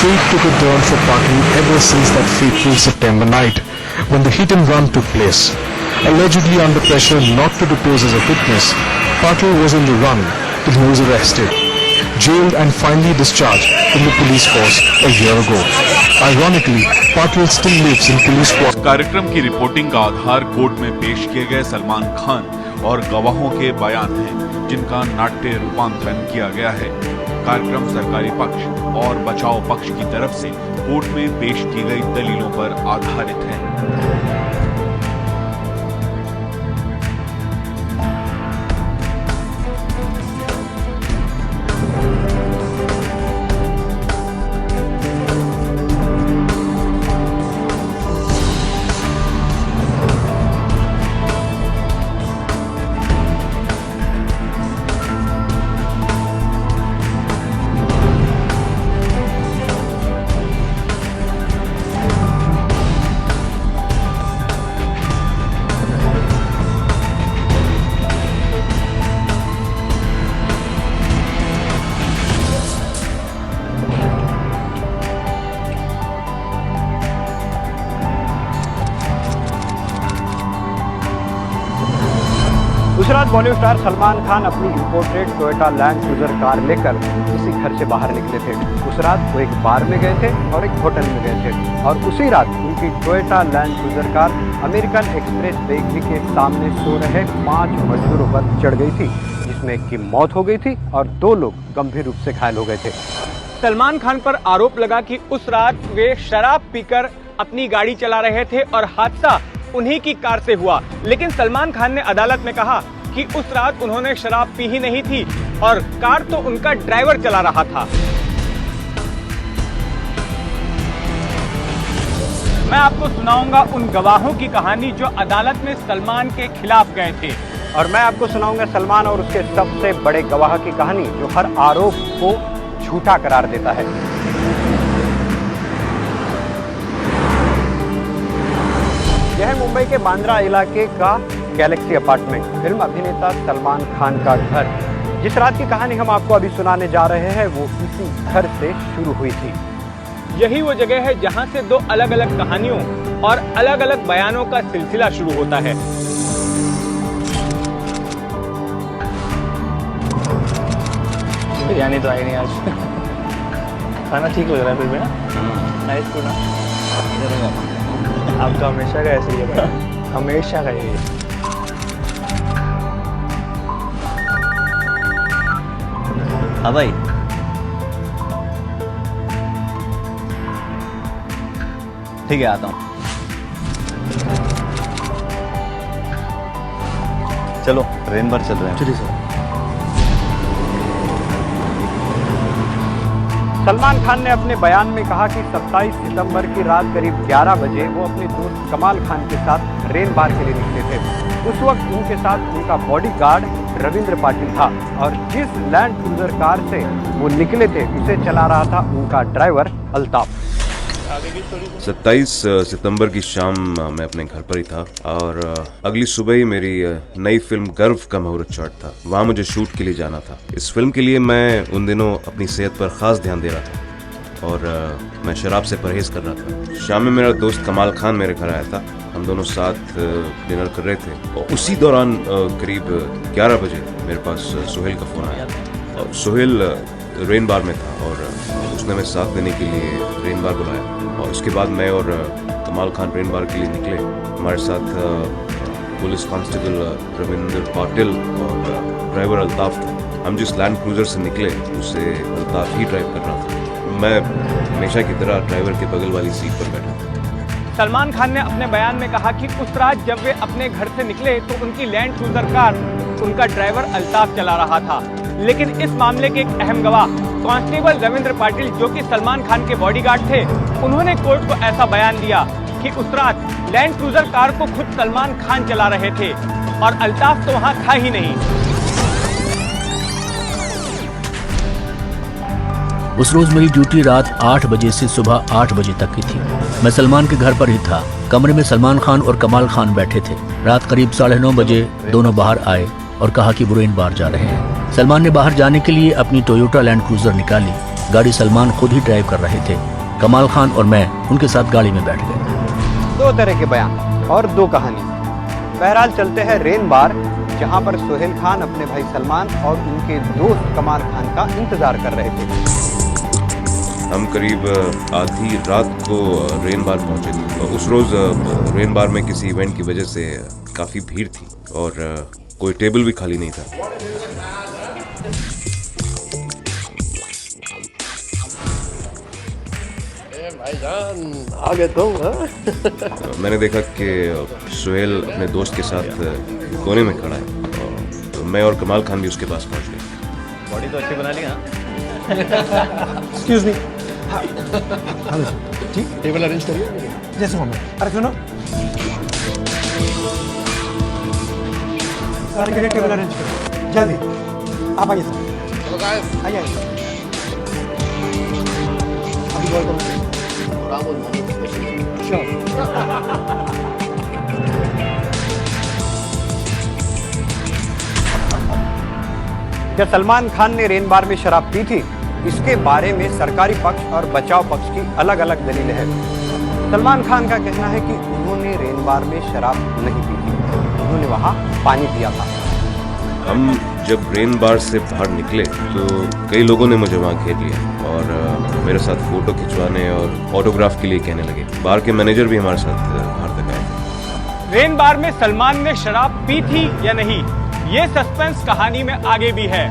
fate took a turn for Patil ever since that fateful September night when the hit and run took place. Allegedly under pressure not to depose as a witness, Patil was on the run till he was arrested, jailed and finally discharged from the police force a year ago. Ironically, Patil still lives in police quarters. कार्यक्रम की reporting का आधार court में पेश किए गए सलमान खान और गवाहों के बयान हैं, जिनका नाट्य रूपांतरण किया गया है। कार्यक्रम सरकारी पक्ष और बचाव पक्ष की तरफ से कोर्ट में पेश की गई दलीलों पर आधारित है। उस रात बॉलीवुड स्टार सलमान खान अपनी imported Toyota land cruiser car लेकर किसी घर से बाहर निकले थे। उस रात वो एक बार में गए थे और एक होटल में गए थे और उसी रात उनकी Toyota land cruiser car American express bakery के सामने सो रहे 5 मजदूरों पर चढ़ गई थी, जिसमें एक की मौत हो गई थी और 2 लोग गंभीर रूप से घायल हो गए थे। सलमान खान पर आरोप लगा कि उस रात वे शराब पीकर अपनी गाड़ी चला रहे थे और हादसा उन्हीं की कार से हुआ, लेकिन सलमान खान ने अदालत में कहा कि उस रात उन्होंने शराब पी ही नहीं थी और कार तो उनका ड्राइवर चला रहा था। मैं आपको सुनाऊंगा उन गवाहों की कहानी जो अदालत में सलमान के खिलाफ गए थे, और मैं आपको सुनाऊंगा सलमान और उसके सबसे बड़े गवाह की कहानी जो हर आरोप को झूठा करार देता है। यह है मुंबई के बांद्रा इलाके का गैलेक्सी अपार्टमेंट, फिल्म अभिनेता सलमान खान का घर। जिस रात की कहानी हम आपको अभी सुनाने जा रहे हैं वो इसी घर से शुरू हुई थी। यही वो जगह है जहां से 2 अलग अलग कहानियों और अलग अलग बयानों का सिलसिला शुरू होता है। बिरयानी तो आई नहीं आज। खाना ठीक लग रहा है फिर भी ना, नाइस टू ना। आप तो हमेशा का ऐसे ही है, हमेशा का ही। हाँ भाई, ठीक है आता हूँ। चलो रेन बार चल रहे हैं। चलिए सर। सलमान खान ने अपने बयान में कहा कि 27 सितंबर की रात करीब 11 बजे वो अपने दोस्त कमाल खान के साथ रेन बार के लिए निकले थे। उस वक्त उनके साथ उनका बॉडीगार्ड रविंद्र पाटिल था और जिस लैंड क्रूजर कार से वो निकले थे उसे चला रहा था उनका ड्राइवर अल्ताफ। 27 सितंबर की शाम मैं अपने घर पर ही था और अगली सुबह ही मेरी नई फिल्म गर्व का मुहूर्त शॉट था। वहाँ मुझे शूट के लिए जाना था। इस फिल्म के लिए मैं उन दिनों अपनी सेहत पर खास ध्यान दे रहा था और मैं शराब से परहेज कर रहा था। शाम में मेरा दोस्त कमाल खान मेरे घर आया था। हम दोनों साथ डिनर कर रहे थे और उसी दौरान करीब 11 बजे मेरे पास सोहेल का फ़ोन आया और सोहेल रेन बार में था और उसने मैं साथ देने के लिए रेन बार बुलाया और उसके बाद मैं और कमाल खान रेन बार के लिए निकले। हमारे साथ पुलिस कांस्टेबल रविंद्र पाटिल और ड्राइवर अल्ताफ था। हम जिस लैंड क्रूजर से निकले उसे अल्ताफ ही ड्राइव कर रहा था। मैं हमेशा की तरह ड्राइवर के बगल वाली सीट पर बैठा था। सलमान खान ने अपने बयान में कहा कि उस रात जब वे अपने घर से निकले तो उनकी लैंड क्रूजर कार उनका ड्राइवर अल्ताफ चला रहा था, लेकिन इस मामले के एक अहम गवाह कांस्टेबल रविंद्र पाटिल जो कि सलमान खान के बॉडीगार्ड थे, उन्होंने कोर्ट को ऐसा बयान दिया कि उस रात लैंड क्रूजर कार को खुद सलमान खान चला रहे थे और अल्ताफ तो वहां था ही नहीं। उस रोज मेरी ड्यूटी रात 8 बजे से सुबह 8 बजे तक की थी। मैं सलमान के घर पर ही था। कमरे में सलमान खान और कमाल खान बैठे थे। रात करीब 9:30 बजे दोनों बाहर आए और कहा कि वो रेन बार जा रहे हैं। सलमान ने बाहर जाने के लिए अपनी टोयोटा लैंड क्रूजर निकाली। गाड़ी सलमान खुद ही ड्राइव कर रहे थे। कमाल खान और मैं उनके साथ गाड़ी में बैठ गए। दो तरह के बयान और दो कहानी। बहरहाल चलते हैं रेन बार, जहां पर सोहेल खान अपने भाई सलमान और उनके दोस्त कमाल खान का इंतजार कर रहे थे। हम करीब आधी रात को रेन बार पहुंचे थे। उस रोज रेन बार में किसी इवेंट की वजह से काफी भीड़ थी और कोई टेबल भी खाली नहीं था। भाईजान आ गए तुम। मैंने देखा कि सोहेल अपने दोस्त के साथ कोने में खड़ा है, तो मैं और कमाल खान भी उसके पास पहुंच गए। बॉडी तो अच्छी बना ली हाँ। Excuse me. ठीक, टेबल अरेंज करिए जैसे मम्मी। अरे सुनो, सारे के लिए टेबल अरेंज करो जल्दी। आप आइए सर, आइए आइए। अभी कॉल करो। जब सलमान खान ने रेन बार में शराब पी थी, इसके बारे में सरकारी पक्ष और बचाव पक्ष की अलग अलग दलीलें हैं। सलमान खान का कहना है कि उन्होंने रेन बार में शराब नहीं पी थी, उन्होंने वहां पानी पिया था। हम जब रेन बार से बाहर निकले तो कई लोगों ने मुझे वहाँ घेर लिया और मेरे साथ फोटो खिंचवाने और ऑटोग्राफ के लिए कहने लगे। बार के मैनेजर भी हमारे साथ बाहर तक आए थे। रेन बार में सलमान ने शराब पी थी या नहीं, ये सस्पेंस कहानी में आगे भी है।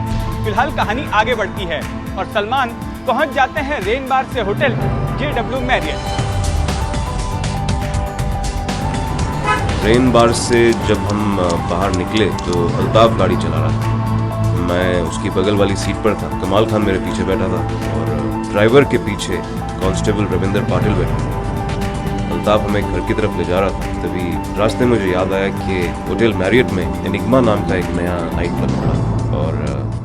फिलहाल कहानी आगे बढ़ती है और सलमान पहुंच जाते हैं रेन बार से होटल JW मैरियट। रेन बार से जब हम बाहर निकले तो अल्ताफ गाड़ी चला रहा था। मैं उसकी बगल वाली सीट पर था, कमाल खान मेरे पीछे बैठा था और ड्राइवर के पीछे कांस्टेबल रविंद्र पाटिल बैठा था। अल्ताफ हमें घर की तरफ ले जा रहा था, तभी रास्ते में मुझे याद आया कि होटल मैरियट में एनिग्मा नाम का एक नया नाइट क्लब खुला और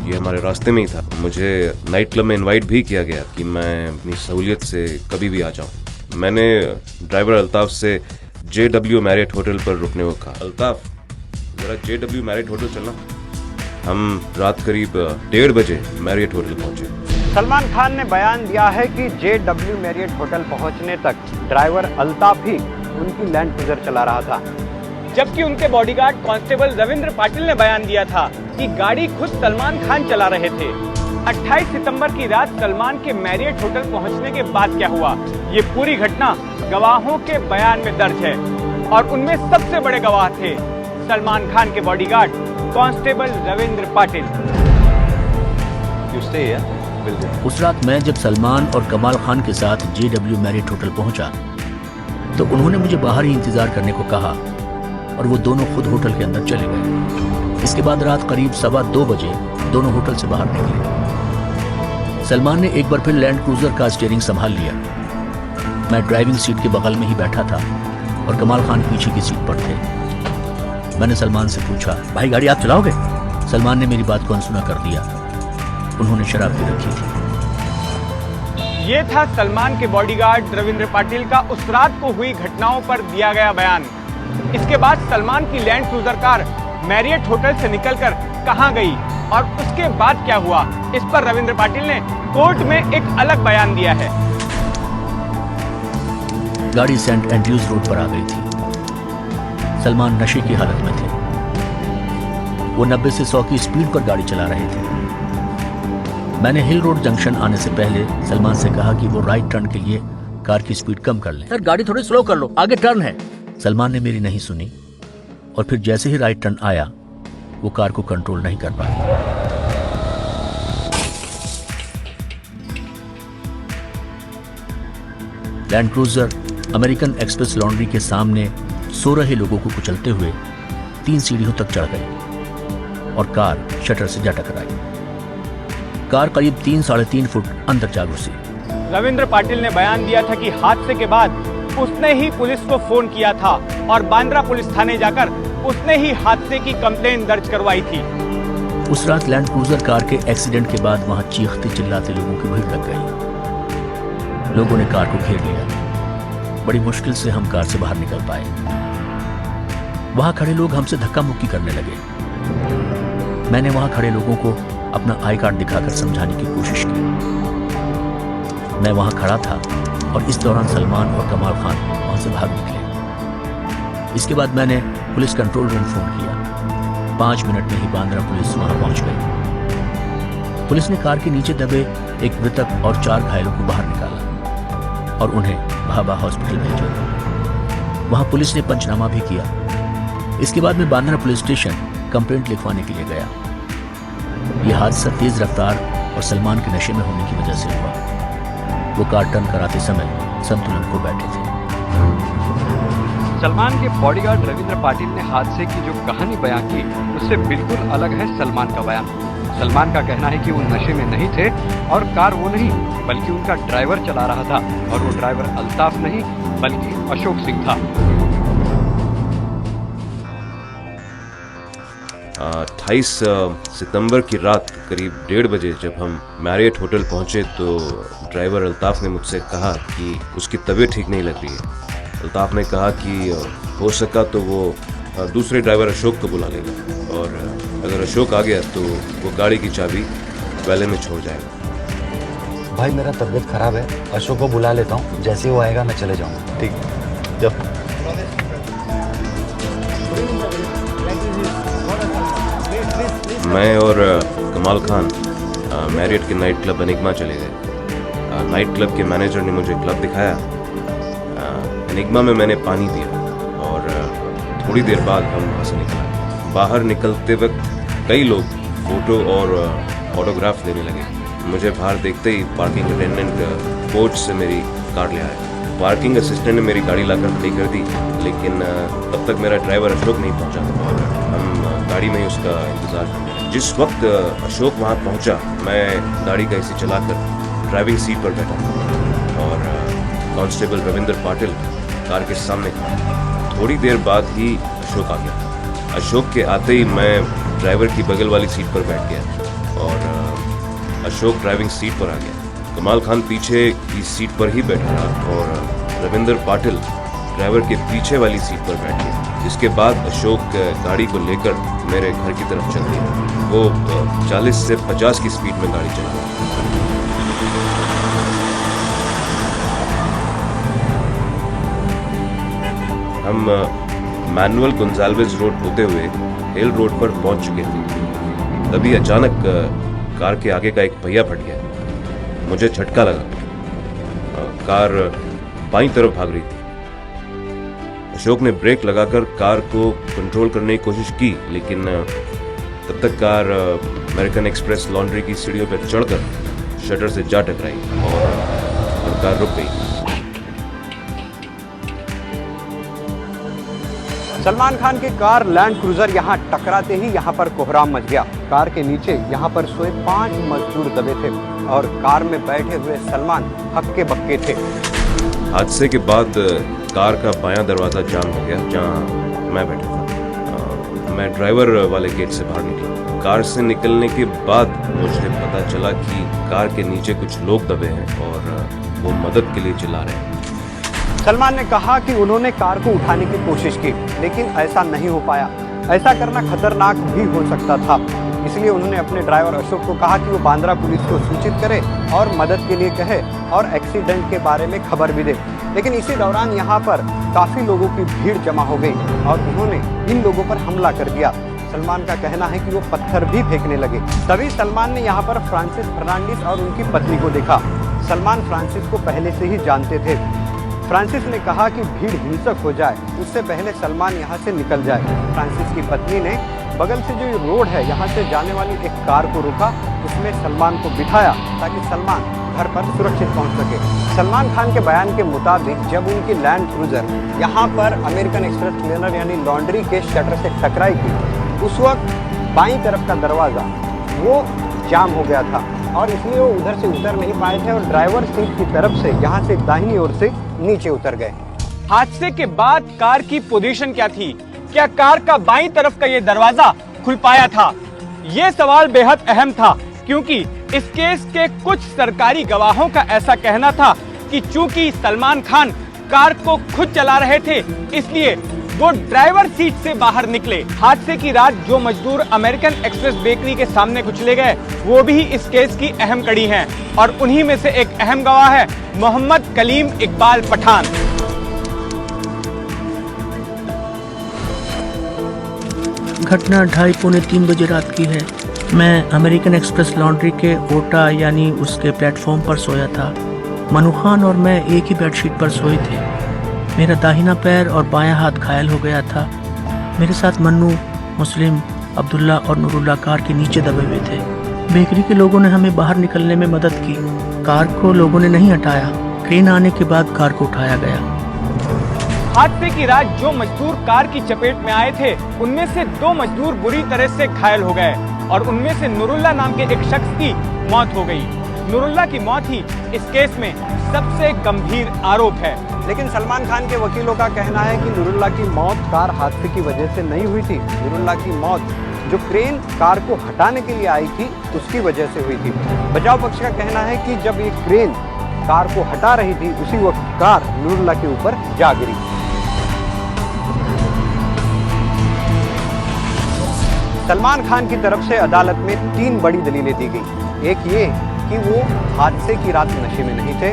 ये हमारे रास्ते में ही था। मुझे नाइट क्लब में इनवाइट भी किया गया कि मैं अपनी सहूलियत से कभी भी आ जाऊँ। मैंने ड्राइवर अल्ताफ से JW मैरियट होटल पर रुकने को कहा। अल्ताफ, जरा JW मैरियट होटल चलना। हम रात करीब 1:30 बजे मैरियट होटल पहुंचे। सलमान खान ने बयान दिया है कि JW मैरियट होटल पहुंचने तक ड्राइवर अल्ताफ ही उनकी लैंड क्रूजर चला रहा था, जबकि उनके बॉडीगार्ड कांस्टेबल रविंद्र पाटिल ने बयान दिया था कि गाड़ी खुद सलमान खान चला रहे थे। 28 सितंबर की रात सलमान के मैरियट होटल पहुंचने के बाद क्या हुआ, ये पूरी घटना गवाहों के बयान में दर्ज है और उनमें सबसे बड़े गवाह थे सलमान खान के बॉडीगार्ड कांस्टेबल रविंद्र पाटिल। उस रात मैं जब सलमान और कमाल खान के साथ JW मैरियट होटल पहुंचा तो उन्होंने मुझे बाहर ही इंतजार करने को कहा और वो दोनों खुद होटल के अंदर चले गए। इसके बाद रात करीब 2:15 बजे दोनों होटल से बाहर निकले। सलमान ने एक बार फिर लैंड क्रूजर का स्टीयरिंग संभाल लिया। मैं ड्राइविंग सीट के बगल में ही बैठा था और कमाल खान पीछे की सीट पर थे। मैंने सलमान से पूछा, भाई गाड़ी आप चलाओगे? सलमान ने मेरी बात को अनसुना कर दिया। उन्होंने शराब पी रखी थी। ये था सलमान के बॉडीगार्ड रविंद्र पाटिल का उस रात को हुई घटनाओं पर दिया गया बयान। इसके बाद सलमान की land cruiser car Marriott hotel से निकलकर कहां गई और उसके बाद क्या हुआ, इस पर रविंद्र पाटिल ने कोर्ट में एक अलग बयान दिया है। गाड़ी सेंट एंड्रयूज रोड पर आ गई थी। सलमान नशे की हालत में थे। वो 90 से 100 की स्पीड पर गाड़ी चला रहे थे। मैंने हिल रोड जंक्शन आने से पहले सलमान से कहा कि वो राइट टर्न के लिए कार की स्पीड कम कर लें। सर गाड़ी थोड़ी स्लो कर लो, आगे टर्न है। सलमान ने मेरी नहीं सुनी और फिर जैसे ही राइट टर्न आया वो कार को कंट्रोल नहीं कर पाया। Land cruiser American express laundry के सामने सो रहे लोगों को कुचलते हुए 3 सीढ़ियों तक चढ़ गई और कार शटर से जा टकराई। कार करीब 3-3.5 फुट अंदर जा घुसी। रविंद्र पाटिल ने बयान दिया था कि हादसे के बाद उसने ही पुलिस को फोन किया था और बांद्रा पुलिस थाने जाकर उसने ही हादसे की कंप्लेन दर्ज करवाई थी। उस रात लैंड क्रूजर कार के एक्सीडेंट के बाद वहां चीखते चिल्लाते लोगों की भीड़ लग गई। लोगों ने कार को घेर लिया। बड़ी मुश्किल से हम कार से बाहर निकल पाए। वहां खड़े लोग हमसे धक्का मुक्की करने लगे। मैंने वहां खड़े लोगों को अपना आई कार्ड दिखाकर समझाने की कोशिश की। मैं वहां खड़ा था और इस दौरान सलमान और कमाल खान वहां से भाग निकले। इसके बाद मैंने पुलिस कंट्रोल रूम फोन किया। 5 मिनट में ही बांद्रा पुलिस वहां पहुंच गई। पुलिस ने कार के नीचे दबे एक मृतक और 4 घायलों को बाहर निकाला और उन्हें भाभा हॉस्पिटल भेजा। वहां पुलिस ने पंचनामा भी किया। इसके बाद मैं बांद्रा पुलिस स्टेशन कंप्लेंट लिखवाने के लिए गया। यह हादसा तेज रफ्तार और सलमान के नशे में होने की वजह से हुआ। वो कार टर्न कराते समय संतुलन खो बैठे थे। सलमान के बॉडीगार्ड रविंद्र पाटिल ने हादसे की जो कहानी बयां की उससे बिल्कुल अलग है सलमान का बयान। सलमान का कहना है कि वो नशे में नहीं थे और कार वो नहीं बल्कि उनका ड्राइवर चला रहा था और वो ड्राइवर अल्ताफ नहीं बल्कि अशोक सिंह था। 28 सितंबर की रात करीब 1:30 बजे जब हम मैरियट होटल पहुंचे तो ड्राइवर अल्ताफ ने मुझसे कहा कि उसकी तबीयत ठीक नहीं लग रही है। अल्ताफ ने कहा कि हो सका तो वो दूसरे ड्राइवर अशोक को बुला लेगा और अगर अशोक आ गया तो वो गाड़ी की चाबी वैले में छोड़ जाएगा। भाई मेरा तबीयत खराब है, अशोक को बुला लेता हूँ, जैसे ही वो आएगा मैं चले जाऊँगा। ठीक है, जाओ। मैं और कमाल खान मैरियट के नाइट क्लब एनिग्मा चले गए। नाइट क्लब के मैनेजर ने मुझे क्लब दिखाया। एनिग्मा में मैंने पानी पिया और थोड़ी देर बाद हम वहाँ से निकले। बाहर निकलते वक्त कई लोग फोटो और ऑटोग्राफ लेने लगे। मुझे बाहर देखते ही पार्किंग अटेंडेंट कोच से मेरी कार ले आया। पार्किंग असिस्टेंट ने मेरी गाड़ी लाकर खड़ी कर दी, लेकिन तब तक मेरा ड्राइवर अशोक नहीं पहुंचा और हम गाड़ी में ही उसका इंतजार करने लगे। जिस वक्त अशोक वहां पहुंचा मैं गाड़ी का एसी चलाकर ड्राइविंग सीट पर बैठा और कांस्टेबल रविंद्र पाटिल कार के सामने खड़ा। थोड़ी देर बाद ही अशोक आ गया। अशोक के आते ही मैं ड्राइवर की बगल वाली सीट पर बैठ गया और अशोक ड्राइविंग सीट पर आ गया। कमाल खान पीछे की सीट पर ही बैठा रहा और रविंद्र पाटिल ड्राइवर के पीछे वाली सीट पर बैठ गया। जिसके बाद अशोक गाड़ी को लेकर मेरे घर की तरफ चल दिया। वो 40 से 50 की स्पीड में गाड़ी चला रहा। हम मैनुअल गोंजाल्वेज रोड होते हुए हिल रोड पर पहुंच चुके थे। तभी अचानक कार के आगे का एक पहिया फट गया। मुझे झटका लगा। कार बाईं तरफ भाग रही थी। अशोक ने ब्रेक लगाकर कार को कंट्रोल करने की कोशिश की, लेकिन तब तक कार अमेरिकन एक्सप्रेस लॉन्ड्री की सीढ़ियों पर चढ़कर शटर से जा टकराई और कार रुक गई। सलमान खान की कार लैंड क्रूजर यहां टकराते ही यहां पर कोहराम मच गया। कार के नीचे यहां पर सोए 5 मजदूर दबे थे और कार में बैठे हुए सलमान हक्के बक्के थे। हादसे के बाद कार का बायां दरवाजा जाम हो गया जहां मैं बैठा था। मैं ड्राइवर वाले गेट से बाहर निकला। कार से निकलने के बाद मुझे पता चला कि कार के नीचे कुछ लोग दबे हैं और वो मदद के लिए चिल्ला रहे हैं। सलमान ने कहा कि उन्होंने कार को उठाने की कोशिश की, लेकिन ऐसा नहीं हो पाया। ऐसा करना खतरनाक भी हो सकता था, इसलिए उन्होंने अपने ड्राइवर अशोक को कहा कि वो बांद्रा पुलिस को सूचित करे और मदद के लिए कहे और एक्सीडेंट के बारे में खबर भी दे। लेकिन इसी दौरान यहाँ पर काफी लोगों की भीड़ जमा हो गई और उन्होंने इन लोगों पर हमला कर दिया। सलमान का कहना है कि वो पत्थर भी फेंकने लगे। तभी सलमान ने यहाँ पर फ्रांसिस फर्नांडिस और उनकी पत्नी को देखा। सलमान फ्रांसिस को पहले से ही जानते थे। फ्रांसिस ने कहा कि भीड़ हिंसक हो जाए उससे पहले सलमान यहाँ से निकल जाए। फ्रांसिस की पत्नी ने बगल से जो रोड है यहाँ से जाने वाली एक कार को रोका, उसमें सलमान को बिठाया ताकि सलमान घर पर सुरक्षित पहुँच सके। सलमान खान के बयान के मुताबिक जब उनकी लैंड क्रूजर यहाँ पर अमेरिकन एक्सप्रेस क्लीनर यानी लॉन्ड्री के शटर से टकराई थी, उस वक्त बाईं तरफ का दरवाज़ा वो जाम हो गया था और इसलिए वो उधर से उतर नहीं पाए थे और ड्राइवर सीट की तरफ से यहाँ से दाहिनी ओर से नीचे उतर गए। हादसे के बाद कार की पोजीशन क्या थी? क्या कार का बाईं तरफ का ये दरवाजा खुल पाया था? ये सवाल बेहद अहम था, क्योंकि इस केस के कुछ सरकारी गवाहों का ऐसा कहना था कि चूंकि सलमान खान कार को खुद चला रहे थे, इसलिए वो ड्राइवर सीट से बाहर निकले। हादसे की रात जो मजदूर अमेरिकन एक्सप्रेस बेकरी के सामने कुचले गए, वो भी इस केस की अहम कड़ी हैं और उन्हीं में से एक अहम गवाह है मोहम्मद कलीम इकबाल पठान। घटना 2:30-3 बजे रात की है। मैं अमेरिकन एक्सप्रेस लॉन्ड्री के ओटा यानी उसके प्लेटफॉर्म पर सोया था। मनु खान और मैं एक ही बेडशीट पर सोए थे। मेरा दाहिना पैर और बायां हाथ घायल हो गया था। मेरे साथ मन्नू, मुस्लिम, अब्दुल्ला और नूरुल्लाह कार के नीचे दबे हुए थे। बेकरी के लोगों ने हमें बाहर निकलने में मदद की। कार को लोगों ने नहीं हटाया। क्रेन आने के बाद कार को उठाया गया। हादसे की रात जो मजदूर कार की चपेट में आए थे, उनमें से 2 मजदूर बुरी तरह से घायल हो गए और उनमें से नूरुल्लाह नाम के एक शख्स की मौत हो गई। नूरुल्लाह की मौत ही इस केस में सबसे गंभीर आरोप है। लेकिन सलमान खान के वकीलों का कहना है कि नूरुल्लाह की मौत कार हादसे की वजह से नहीं हुई थी। नूरुल्लाह की मौत जो क्रेन कार को हटाने के लिए आई थी, उसकी वजह से हुई थी। बचाव पक्ष का कहना है कि जब ये क्रेन कार को हटा रही थी, उसी वक्त कार नूरुल्लाह के ऊपर जा गिरी। सलमान खान की तरफ से अदालत में 3 बड़ी दलीलें दी गई। एक ये कि वो हादसे की रात नशे में नहीं थे,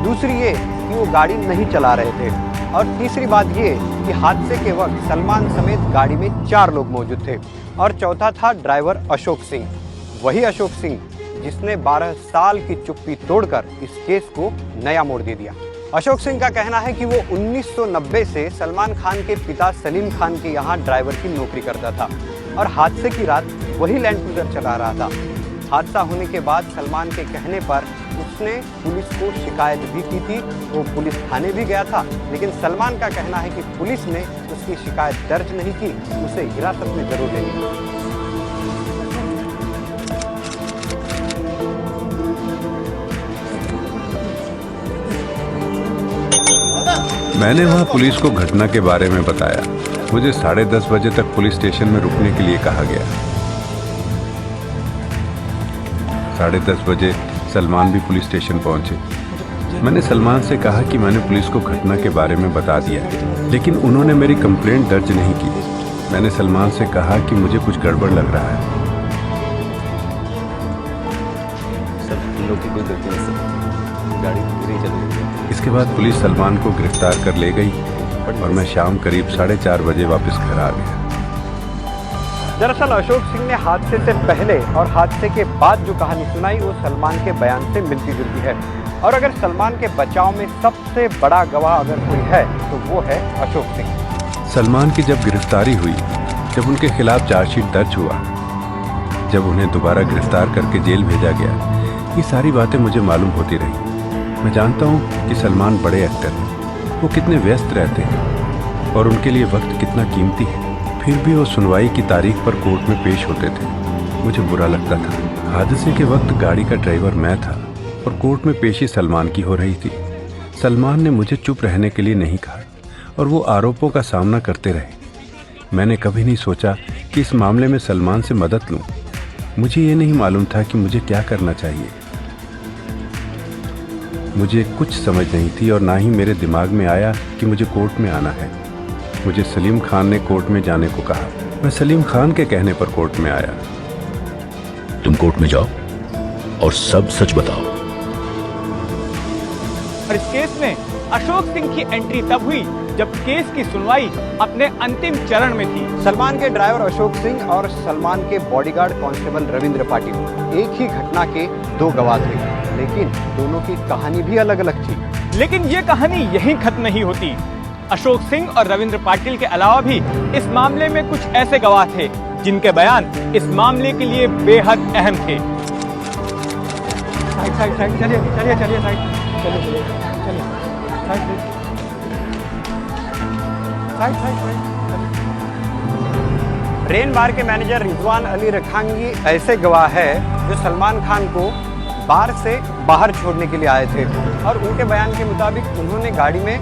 दूसरी ये कि वो गाड़ी नहीं चला रहे थे और तीसरी बात ये कि हादसे के वक्त सलमान समेत गाड़ी में 4 लोग मौजूद थे और चौथा था ड्राइवर अशोक सिंह, वही अशोक सिंह जिसने 12 साल की चुप्पी तोड़कर इस केस को नया मोड़ दे दिया। अशोक सिंह का कहना है कि वो 1990 से सलमान खान के पिता सलीम खान के यहाँ ड्राइवर की नौकरी करता था और हादसे की रात वही लैंड क्रूजर चला रहा था। हादसा होने के बाद सलमान के कहने पर उसने पुलिस को शिकायत भी की थी। वो पुलिस थाने भी गया था, लेकिन सलमान का कहना है कि पुलिस ने उसकी शिकायत दर्ज नहीं की, उसे हिरासत में जरूर ले लिया। मैंने वहाँ पुलिस को घटना के बारे में बताया। मुझे 10:30 बजे तक पुलिस स्टेशन में रुकने के लिए कहा गया। 10:30 बजे सलमान भी पुलिस स्टेशन पहुंचे। मैंने सलमान से कहा कि मैंने पुलिस को घटना के बारे में बता दिया, लेकिन उन्होंने मेरी कंप्लेंट दर्ज नहीं की। मैंने सलमान से कहा कि मुझे कुछ गड़बड़ लग रहा है। सर, इन लोग की कोई गलती नहीं सर, गाड़ी धीरे चल रही है। इसके बाद पुलिस सलमान को गिरफ्तार कर ले गई और मैं शाम करीब 4:30 बजे वापस घर आ गया। दरअसल अशोक सिंह ने हादसे से पहले और हादसे के बाद जो कहानी सुनाई, वो सलमान के बयान से मिलती जुलती है। और अगर सलमान के बचाव में सबसे बड़ा गवाह अगर कोई है तो वो है अशोक सिंह। सलमान की जब गिरफ्तारी हुई, जब उनके खिलाफ चार्जशीट दर्ज हुआ, जब उन्हें दोबारा गिरफ्तार करके जेल भेजा गया, ये सारी बातें मुझे मालूम होती रही। मैं जानता हूँ कि सलमान बड़े एक्टर हैं, वो कितने व्यस्त रहते हैं और उनके लिए वक्त कितना कीमती है। फिर भी वो सुनवाई की तारीख पर कोर्ट में पेश होते थे। मुझे बुरा लगता था। हादसे के वक्त गाड़ी का ड्राइवर मैं था और कोर्ट में पेशी सलमान की हो रही थी। सलमान ने मुझे चुप रहने के लिए नहीं कहा और वो आरोपों का सामना करते रहे। मैंने कभी नहीं सोचा कि इस मामले में सलमान से मदद लूं। मुझे ये नहीं मालूम था कि मुझे क्या करना चाहिए। मुझे कुछ समझ नहीं थी और ना ही मेरे दिमाग में आया कि मुझे कोर्ट में आना है। मुझे सलीम खान ने कोर्ट में जाने को कहा। मैं सलीम खान के कहने पर कोर्ट में आया। तुम कोर्ट में जाओ और सब सच बताओ। और इस केस में अशोक सिंह की एंट्री तब हुई जब केस की सुनवाई अपने अंतिम चरण में थी। सलमान के ड्राइवर अशोक सिंह और सलमान के बॉडीगार्ड कांस्टेबल रविंद्र पाटिल एक ही घटना के 2 गवाह थे, लेकिन दोनों की कहानी भी अलग अलग थी। लेकिन ये कहानी यहीं खत्म नहीं होती। अशोक सिंह और रविंद्र पाटिल के अलावा भी इस मामले में कुछ ऐसे गवाह थे जिनके बयान इस मामले के लिए बेहद अहम थे। साइड साइड साइड चलिए चलिए चलिए साइड चलिए चलिए चलिए साइड साइड साइड। रेन बार के मैनेजर रिजवान अली रखांगी ऐसे गवाह है जो सलमान खान को बार से बाहर छोड़ने के लिए आए थे और उनके बयान के मुताबिक उन्होंने गाड़ी में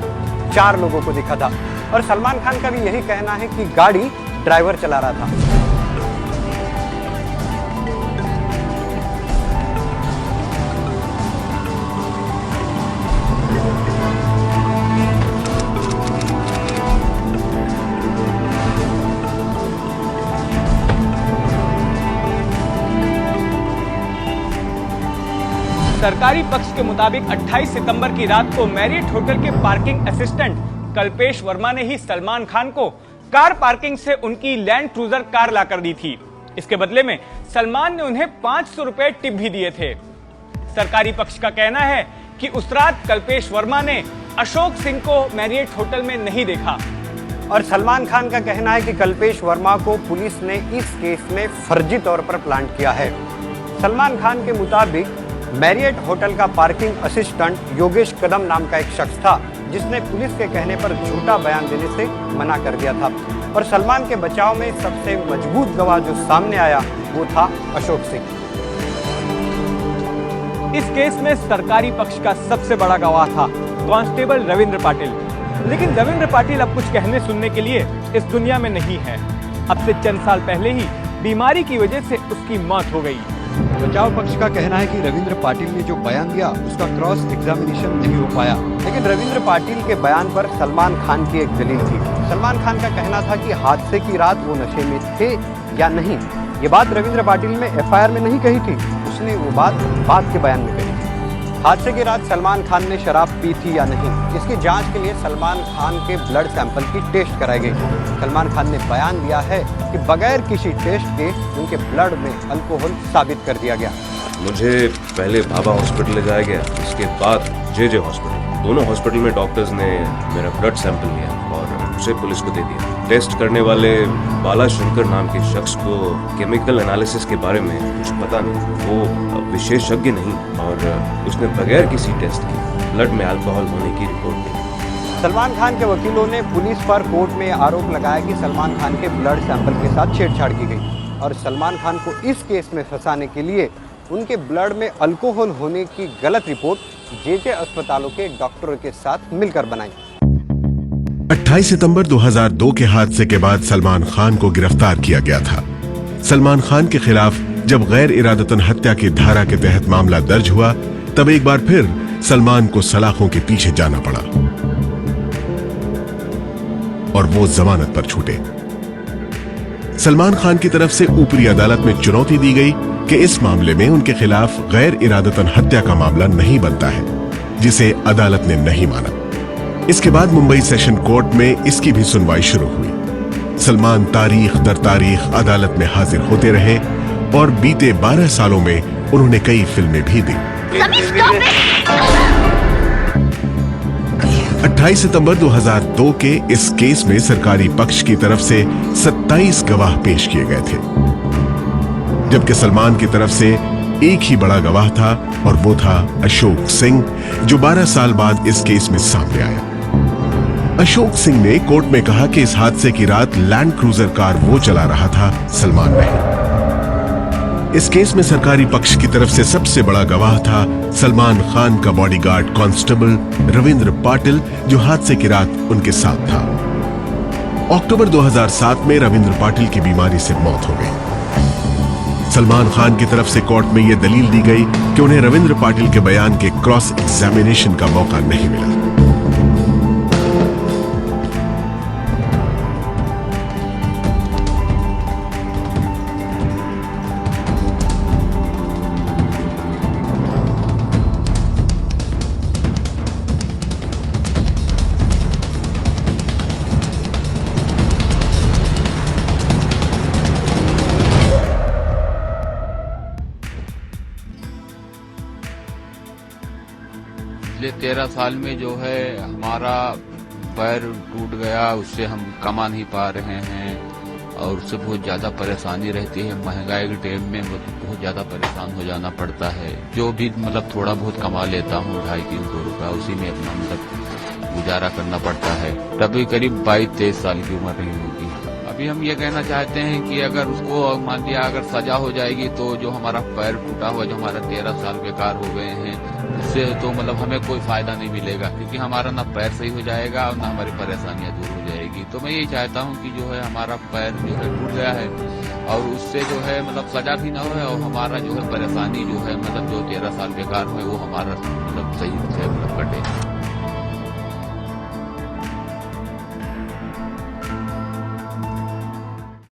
4 लोगों को देखा था और सलमान खान का भी यही कहना है कि गाड़ी ड्राइवर चला रहा था। सरकारी पक्ष के मुताबिक 28 सितंबर की रात को मैरियट होटल के पार्किंग असिस्टेंट कल्पेश वर्मा ने ही सलमान खान को कार पार्किंग से उनकी लैंड क्रूजर कार लाकर दी थी। इसके बदले में सलमान ने उन्हें 500 रुपए टिप भी दिए थे। सरकारी पक्ष का कहना है कि उस रात कल्पेश वर्मा ने अशोक सिंह को मैरियट होटल में नहीं देखा। और सलमान खान का कहना है कि कल्पेश वर्मा को पुलिस ने इस केस में फर्जी तौर पर प्लांट किया है। सलमान खान के मुताबिक मैरियट होटल का पार्किंग असिस्टेंट योगेश कदम नाम का एक शख्स था, जिसने पुलिस के कहने पर झूठा बयान देने से मना कर दिया था। और सलमान के बचाव में सबसे मजबूत गवाह जो सामने आया वो था अशोक सिंह। इस केस में सरकारी पक्ष का सबसे बड़ा गवाह था कांस्टेबल रविंद्र पाटिल। लेकिन रविंद्र पाटिल अब कुछ कहने सुनने के लिए इस दुनिया में नहीं है। अब से चंद साल पहले ही बीमारी की वजह से उसकी मौत हो गई। बचाव पक्ष का कहना है कि रविंद्र पाटिल ने जो बयान दिया उसका क्रॉस एग्जामिनेशन नहीं हो पाया, लेकिन रविंद्र पाटिल के बयान पर सलमान खान की एक दलील थी। सलमान खान का कहना था कि हादसे की रात वो नशे में थे या नहीं। ये बात रविंद्र पाटिल ने एफआईआर में नहीं कही थी, उसने वो बात बाद के बयान में कही थी। हादसे की रात सलमान खान ने शराब पी थी या नहीं, इसकी जांच के लिए सलमान खान के ब्लड सैंपल की टेस्ट कराई गई। सलमान खान ने बयान दिया है कि बगैर किसी टेस्ट के उनके ब्लड में अल्कोहल साबित कर दिया गया। मुझे पहले भाभा हॉस्पिटल ले जाया गया, उसके बाद जे हॉस्पिटल। दोनों हॉस्पिटल में डॉक्टर्स ने मेरा ब्लड सैंपल लिया और उसे पुलिस को दे दिया। टेस्ट करने वाले बाला शंकर नाम के शख्स को केमिकल एनालिसिस के बारे में कुछ पता नहीं, वो विशेषज्ञ नहीं और उसने बगैर किसी टेस्ट के ब्लड में अल्कोहल होने की रिपोर्ट दी। सलमान खान के वकीलों ने पुलिस पर कोर्ट में आरोप लगाया कि सलमान खान के ब्लड सैंपल के साथ छेड़छाड़ की गई और सलमान खान को इस केस में फंसाने के लिए उनके ब्लड में अल्कोहल होने की गलत रिपोर्ट जे अस्पतालों के डॉक्टरों के साथ मिलकर बनाई। 28 सितंबर 2002 के हादसे के बाद सलमान खान को गिरफ्तार किया गया था। सलमान खान के खिलाफ जब गैर इरादतन हत्या की धारा के तहत मामला दर्ज हुआ, तब एक बार फिर सलमान को सलाखों के पीछे जाना पड़ा और वो जमानत पर छूटे। सलमान खान की तरफ से ऊपरी अदालत में चुनौती दी गई कि इस मामले में उनके खिलाफ गैर इरादतन हत्या का मामला नहीं बनता है, जिसे अदालत ने नहीं माना। इसके बाद मुंबई सेशन कोर्ट में इसकी भी सुनवाई शुरू हुई। सलमान तारीख दर तारीख अदालत में हाजिर होते रहे और बीते 12 सालों में उन्होंने कई फिल्में भी दी। 28 सितंबर 2002 के इस केस में सरकारी पक्ष की तरफ से 27 गवाह पेश किए गए थे, जबकि सलमान की तरफ से एक ही बड़ा गवाह था और वो था अशोक सिंह, जो 12 साल बाद इस केस में सामने आया। अशोक सिंह ने कोर्ट में कहा कि इस हादसे की रात लैंड क्रूजर कार वो चला रहा था, सलमान नहीं। इस केस में सरकारी पक्ष की तरफ से सबसे बड़ा गवाह था सलमान खान का बॉडीगार्ड कांस्टेबल रविंद्र पाटिल, जो हादसे की रात उनके साथ था। अक्टूबर 2007 में रविंद्र पाटिल की बीमारी से मौत हो गई। सलमान खान की तरफ से कोर्ट में यह दलील दी गई कि उन्हें रविंद्र पाटिल के बयान के क्रॉस एग्जामिनेशन का मौका नहीं मिला। पिछले 13 साल में जो है हमारा पैर टूट गया, उससे हम कमा नहीं पा रहे हैं और उससे बहुत ज्यादा परेशानी रहती है। महंगाई के टाइम में बहुत ज्यादा परेशान हो जाना पड़ता है। जो भी मतलब थोड़ा बहुत कमा लेता हूँ 250-300 रुपया, उसी में अपना मतलब गुजारा करना पड़ता है। तभी करीब 22-23 साल की उम्र रही होगी। अभी हम ये कहना चाहते हैं कि अगर उसको मान लिया अगर सजा हो जाएगी तो जो हमारा पैर टूटा हुआ, जो हमारा 13 साल बेकार हो गए हैं, उससे तो मतलब हमें कोई फायदा नहीं मिलेगा, क्योंकि हमारा ना पैर सही हो जाएगा और ना हमारी परेशानियां दूर हो जाएगी। तो मैं यही चाहता हूं कि जो है हमारा पैर जो है टूट गया है और उससे जो है मतलब सजा भी ना हो और हमारा जो है परेशानी जो है मतलब जो 13 साल बेकार हुए वो हमारा मतलब सही से मतलब कटे।